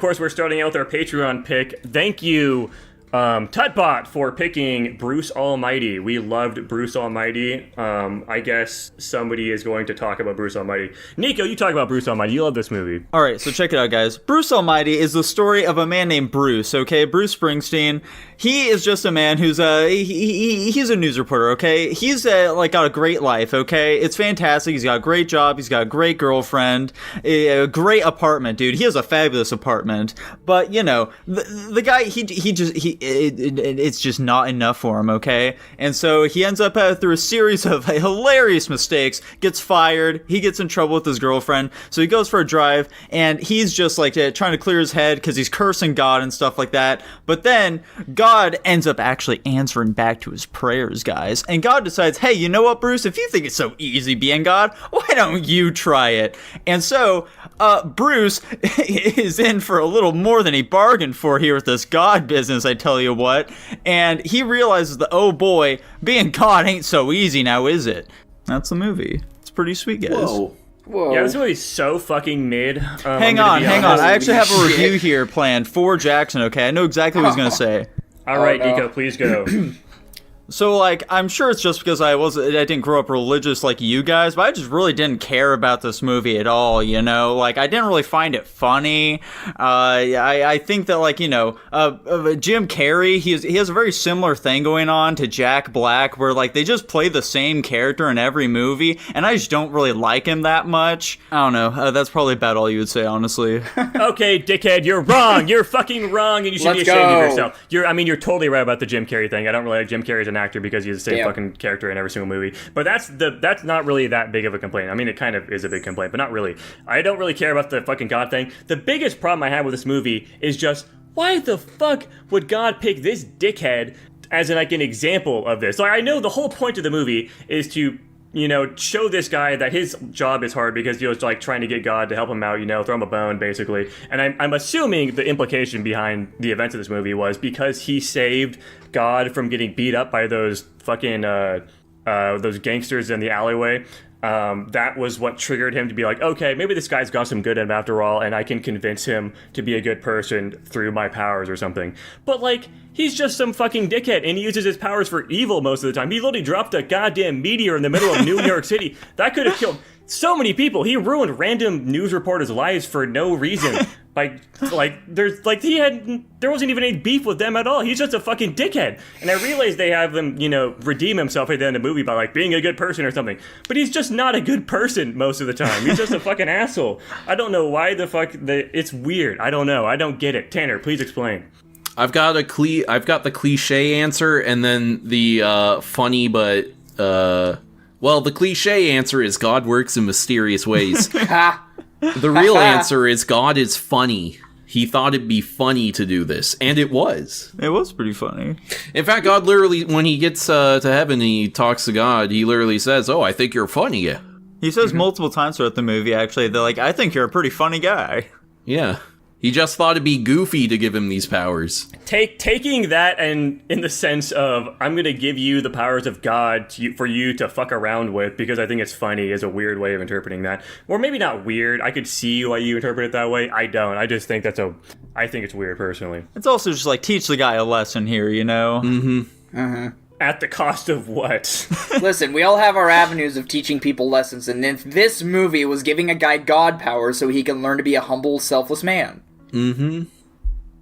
course, we're starting out with our Patreon pick. Thank you, Tutbot, for picking Bruce Almighty. We loved Bruce Almighty. I guess somebody is going to talk about Bruce Almighty. Nico, you talk about Bruce Almighty. You love this movie. All right, so check it out, guys. Bruce Almighty is the story of a man named Bruce, okay? Bruce Springsteen. He is just a man who's he's a news reporter, okay? He's got a great life, okay? It's fantastic. He's got a great job. He's got a great girlfriend, a great apartment, dude. He has a fabulous apartment. But you know, the guy, it's just not enough for him, okay? And so he ends up through a series of hilarious mistakes, gets fired. He gets in trouble with his girlfriend, so he goes for a drive, and he's just like trying to clear his head because he's cursing God and stuff like that. But then God ends up actually answering back to his prayers, guys. And God decides, hey, you know what, Bruce? If you think it's so easy being God, why don't you try it? And so Bruce is in for a little more than he bargained for here with this God business, I tell you what. And he realizes that, oh boy, being God ain't so easy now, is it? That's the movie. It's pretty sweet, guys. Whoa. Yeah, this movie's so fucking mid. Hang on. I actually have a review here planned for Jackson, okay? I know exactly what he's going to say. All right, Nico, please go. So, like, I'm sure it's just because I didn't grow up religious like you guys, but I just really didn't care about this movie at all, you know? Like, I didn't really find it funny. I think that, like, you know, Jim Carrey, he has a very similar thing going on to Jack Black, where, like, they just play the same character in every movie, and I just don't really like him that much. I don't know. That's probably about all you would say, honestly. Okay, dickhead, you're wrong. You're fucking wrong, and you should be ashamed of yourself. You're totally right about the Jim Carrey thing. I don't really like Jim Carrey as an actor because he's the same fucking character in every single movie. But that's not really that big of a complaint. I mean, it kind of is a big complaint, but not really. I don't really care about the fucking God thing. The biggest problem I have with this movie is just, why the fuck would God pick this dickhead as an example of this? Like, I know the whole point of the movie is to, you know, show this guy that his job is hard because he was, like, trying to get God to help him out, you know, throw him a bone, basically. And I'm assuming the implication behind the events of this movie was because he saved God from getting beat up by those fucking, those gangsters in the alleyway. That was what triggered him to be like, okay, maybe this guy's got some good in him after all, and I can convince him to be a good person through my powers or something. But, like, he's just some fucking dickhead, and he uses his powers for evil most of the time. He literally dropped a goddamn meteor in the middle of New York City. That could have killed so many people. He ruined random news reporters' lives for no reason. There wasn't even any beef with them at all. He's just a fucking dickhead. And I realize they have him, you know, redeem himself at the end of the movie by, like, being a good person or something. But he's just not a good person most of the time. He's just a fucking asshole. I don't know why the fuck it's weird. I don't know. I don't get it. Tanner, please explain. I've got the cliche answer, and then the funny but the cliche answer is God works in mysterious ways. The real answer is God is funny. He thought it'd be funny to do this, and it was. It was pretty funny. In fact, God literally, when he gets to heaven, he talks to God, he literally says, "Oh, I think you're funny." He says multiple times throughout the movie, actually, they're like, I think you're a pretty funny guy. Yeah. He just thought it'd be goofy to give him these powers. Taking that and in the sense of, I'm going to give you the powers of God for you to fuck around with because I think it's funny is a weird way of interpreting that. Or maybe not weird. I could see why you interpret it that way. I don't. I just think I think it's weird personally. It's also just like, teach the guy a lesson here, you know? Mm-hmm. Uh-huh. At the cost of what? Listen, we all have our avenues of teaching people lessons, and if this movie was giving a guy God powers so he can learn to be a humble, selfless man. Mm-hmm.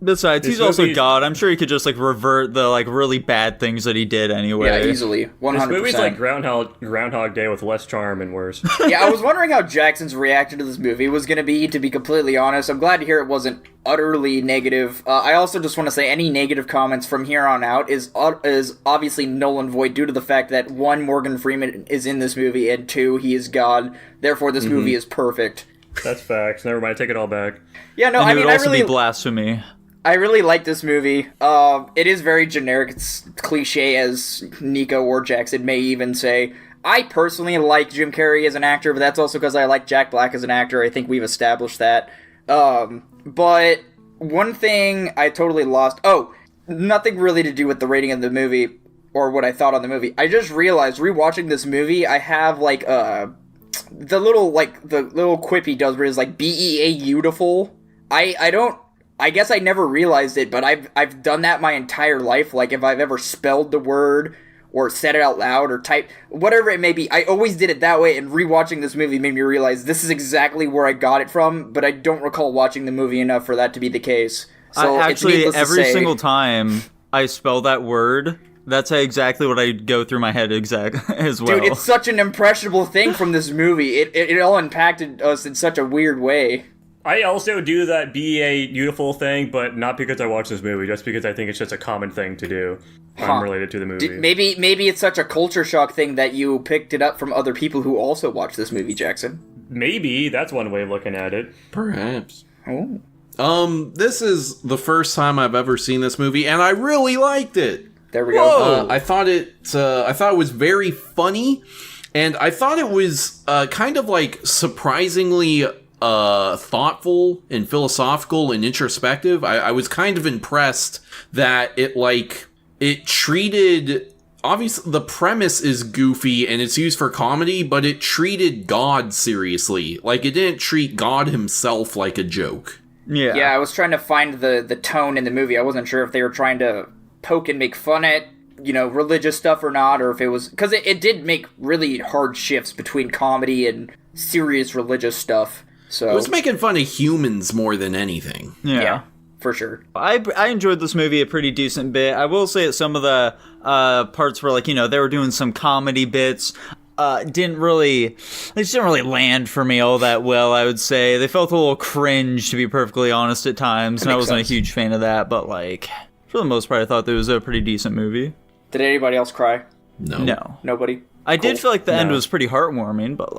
Besides, he's also God. I'm sure he could just, like, revert the, like, really bad things that he did anyway. Yeah, easily. 100%. This movie's like Groundhog Day with less charm and worse. Yeah, I was wondering how Jackson's reaction to this movie was going to be completely honest. I'm glad to hear it wasn't utterly negative. I also just want to say any negative comments from here on out is obviously null and void due to the fact that, one, Morgan Freeman is in this movie, and two, he is God. Therefore, this movie is perfect. That's facts. Never mind, I take it all back. Yeah, no, and I mean, it would also be blasphemy. I really like this movie. It is very generic. It's cliche, as Nico or Jackson may even say. I personally like Jim Carrey as an actor, but that's also because I like Jack Black as an actor. I think we've established that. But one thing I totally lost... Oh, nothing really to do with the rating of the movie, or what I thought on the movie. I just realized, rewatching this movie, I have, like, the little quip he does where it's like, B-E-A-beautiful. I don't I guess I never realized it, but I've done that my entire life. Like, if I've ever spelled the word or said it out loud or typed, whatever it may be, I always did it that way, and rewatching this movie made me realize this is exactly where I got it from, but I don't recall watching the movie enough for that to be the case. So actually, every single time I spell that word, that's exactly what I go through my head as well. Dude, it's such an impressionable thing from this movie. It all impacted us in such a weird way. I also do that BA beautiful thing, but not because I watched this movie, just because I think it's just a common thing to do. Related to the movie. Maybe it's such a culture shock thing that you picked it up from other people who also watched this movie, Jackson. Maybe that's one way of looking at it. Perhaps. Oh. This is the first time I've ever seen this movie, and I really liked it. There we go. I thought it was very funny, and I thought it was kind of like surprisingly thoughtful and philosophical and introspective. I was kind of impressed that it treated, obviously the premise is goofy and it's used for comedy, but it treated God seriously. Like, it didn't treat God himself like a joke. Yeah, I was trying to find the tone in the movie. I wasn't sure if they were trying to poke and make fun at, religious stuff or not, or if it was... Because it did make really hard shifts between comedy and serious religious stuff. So it was making fun of humans more than anything. Yeah, for sure. I enjoyed this movie a pretty decent bit. I will say that some of the parts where, they were doing some comedy bits, they just didn't really land for me all that well, I would say. They felt a little cringe, to be perfectly honest, at times, and I wasn't a huge fan of that, but, for the most part, I thought it was a pretty decent movie. Did anybody else cry? No. Nobody? I did feel like the end was pretty heartwarming, but,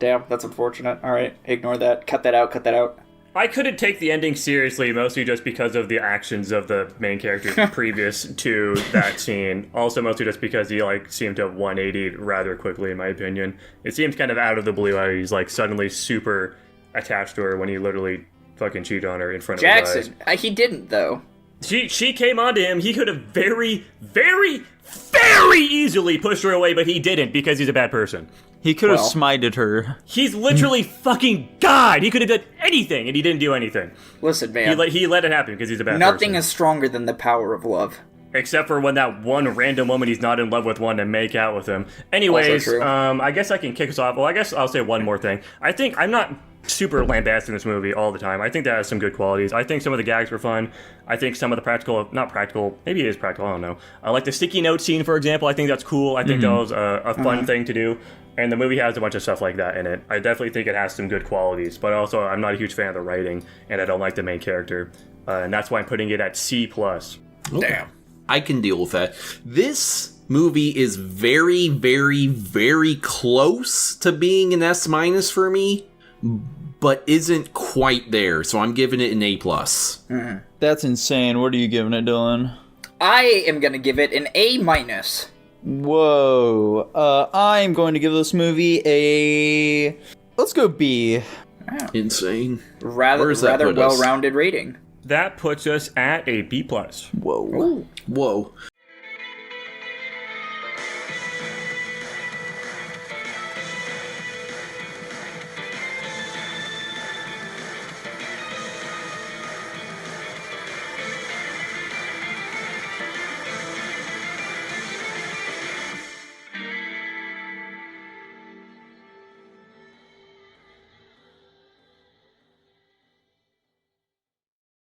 Damn, that's unfortunate. Alright, ignore that. Cut that out. I couldn't take the ending seriously, mostly just because of the actions of the main character previous to that scene. Also, mostly just because he, seemed to have 180'd rather quickly, in my opinion. It seems kind of out of the blue how he's, suddenly super attached to her when he literally fucking cheated on her in front of his eyes. Jackson, he didn't, though. She came onto him. He could have very, very, very easily pushed her away, but he didn't because he's a bad person. He could have smited her. He's literally fucking God. He could have done anything, and he didn't do anything. Listen, man. He let it happen because he's a bad person. Nothing is stronger than the power of love. Except for when that one random woman he's not in love with wanted to make out with him. Anyways, I guess I can kick us off. Well, I guess I'll say one more thing. I'm not super lambasting this movie all the time. I think that has some good qualities. I think some of the gags were fun. I think some of the not practical, maybe it is practical, I don't know. I like the sticky note scene, for example. I think that's cool. I think that was a fun thing to do. And the movie has a bunch of stuff like that in it. I definitely think it has some good qualities, but also I'm not a huge fan of the writing, and I don't like the main character. And that's why I'm putting it at C+. Okay. Damn. I can deal with that. This movie is very, very, very close to being an S- for me, but isn't quite there, so I'm giving it an A+. That's insane. What are you giving it, Dylan? I am going to give it an A-. Whoa. I'm going to give this movie a... Let's go B. Wow. Insane. Rather well-rounded rating. That puts us at a B+. Whoa. Whoa.